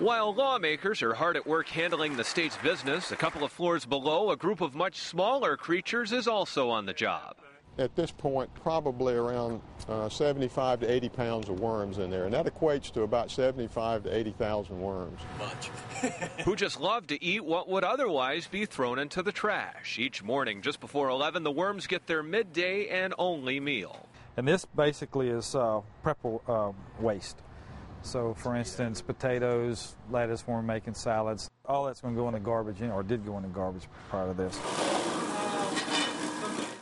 While lawmakers are hard at work handling the state's business, a couple of floors below, a group of much smaller creatures is also on the job. At this point, probably around 75 to 80 pounds of worms in there, and that equates to about 75 to 80,000 worms. Much. Who just love to eat what would otherwise be thrown into the trash. Each morning, just before 11, the worms get their midday and only meal. And this basically is prep waste. So, for instance, potatoes, lettuce when we're making salads, all that's going to go in the garbage, or did go in the garbage prior to this.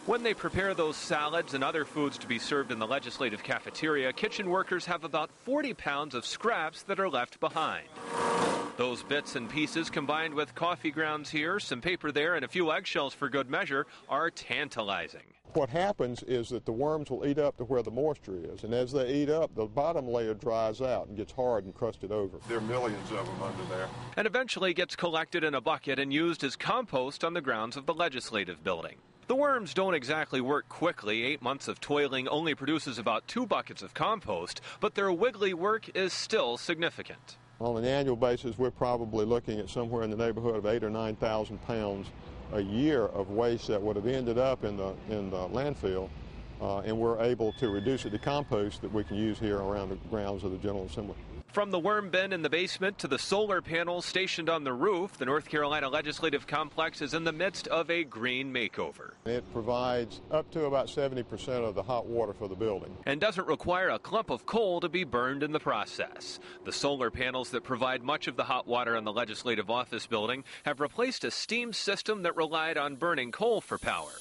When they prepare those salads and other foods to be served in the legislative cafeteria, kitchen workers have about 40 pounds of scraps that are left behind. Those bits and pieces, combined with coffee grounds here, some paper there, and a few eggshells for good measure, are tantalizing. What happens is that the worms will eat up to where the moisture is, and as they eat up, the bottom layer dries out and gets hard and crusted over. There are millions of them under there. And eventually gets collected in a bucket and used as compost on the grounds of the legislative building. The worms don't exactly work quickly. 8 months of toiling only produces about 2 buckets of compost, but their wiggly work is still significant. On an annual basis, we're probably looking at somewhere in the neighborhood of 8,000 or 9,000 pounds a year of waste that would have ended up in the landfill, and we're able to reduce it to compost that we can use here around the grounds of the General Assembly. From the worm bin in the basement to the solar panels stationed on the roof, the North Carolina Legislative Complex is in the midst of a green makeover. It provides up to about 70% of the hot water for the building. And doesn't require a clump of coal to be burned in the process. The solar panels that provide much of the hot water in the Legislative Office building have replaced a steam system that relied on burning coal for power.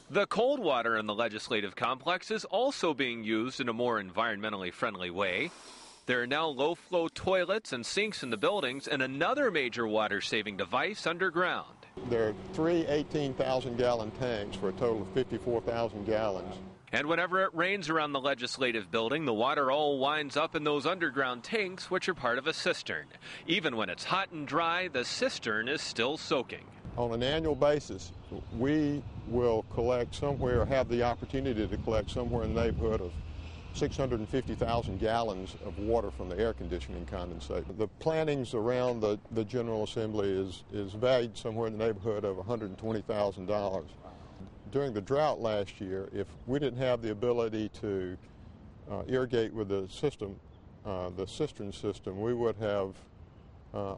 The cold water in the Legislative Complex is also being used in a more environmentally friendly way. There are now low-flow toilets and sinks in the buildings and another major water-saving device underground. There are 3 18,000-gallon tanks for a total of 54,000 gallons. And whenever it rains around the legislative building, the water all winds up in those underground tanks, which are part of a cistern. Even when it's hot and dry, the cistern is still soaking. On an annual basis, we will collect somewhere, have the opportunity to collect somewhere in the neighborhood of 650,000 gallons of water from the air conditioning condensate. The plantings around the General Assembly is valued somewhere in the neighborhood of $120,000. During the drought last year, if we didn't have the ability to irrigate with the system, the cistern system, we would have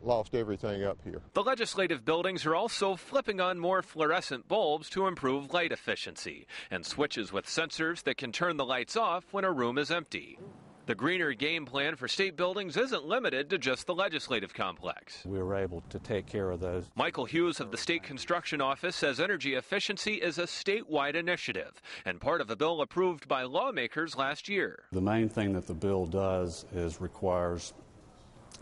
lost everything up here. The legislative buildings are also flipping on more fluorescent bulbs to improve light efficiency and switches with sensors that can turn the lights off when a room is empty. The greener game plan for state buildings isn't limited to just the legislative complex. We were able to take care of those. Michael Hughes of the State Construction Office says energy efficiency is a statewide initiative and part of a bill approved by lawmakers last year. The main thing that the bill does is requires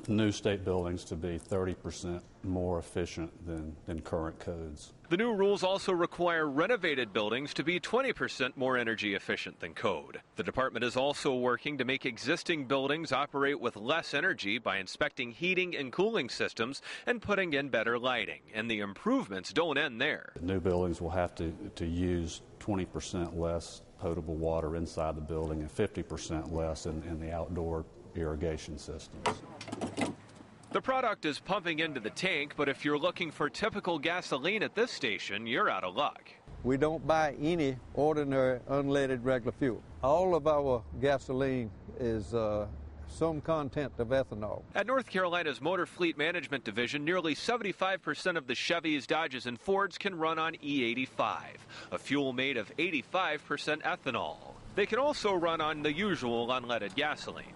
new state buildings to be 30% more efficient than current codes. The new rules also require renovated buildings to be 20% more energy efficient than code. The department is also working to make existing buildings operate with less energy by inspecting heating and cooling systems and putting in better lighting. And the improvements don't end there. The new buildings will have to use 20% less potable water inside the building and 50% less in the outdoor irrigation systems. The product is pumping into the tank, but if you're looking for typical gasoline at this station, you're out of luck. We don't buy any ordinary unleaded regular fuel. All of our gasoline is some content of ethanol. At North Carolina's Motor Fleet Management Division, nearly 75% of the Chevys, Dodges, and Fords can run on E85, a fuel made of 85% ethanol. They can also run on the usual unleaded gasoline.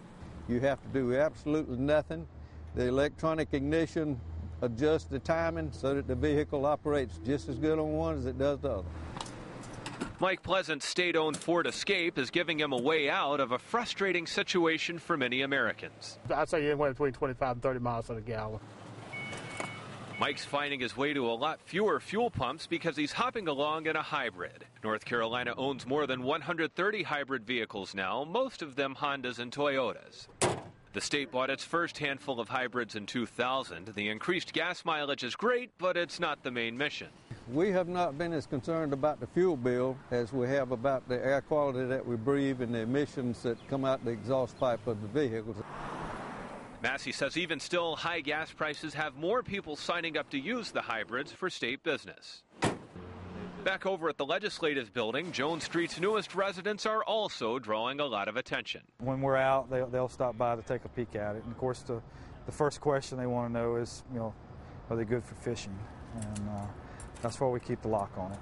You have to do absolutely nothing. The electronic ignition adjusts the timing so that the vehicle operates just as good on one as it does the other. Mike Pleasant's state-owned Ford Escape is giving him a way out of a frustrating situation for many Americans. I'd say anywhere between 25 and 30 miles to the gallon. Mike's finding his way to a lot fewer fuel pumps because he's hopping along in a hybrid. North Carolina owns more than 130 hybrid vehicles now, most of them Hondas and Toyotas. The state bought its first handful of hybrids in 2000. The increased gas mileage is great, but it's not the main mission. We have not been as concerned about the fuel bill as we have about the air quality that we breathe and the emissions that come out the exhaust pipe of the vehicles. Massey says even still, high gas prices have more people signing up to use the hybrids for state business. Back over at the Legislative Building, Jones Street's newest residents are also drawing a lot of attention. When we're out, they'll stop by to take a peek at it. And of course, the first question they want to know is, are they good for fishing? And that's why we keep the lock on it.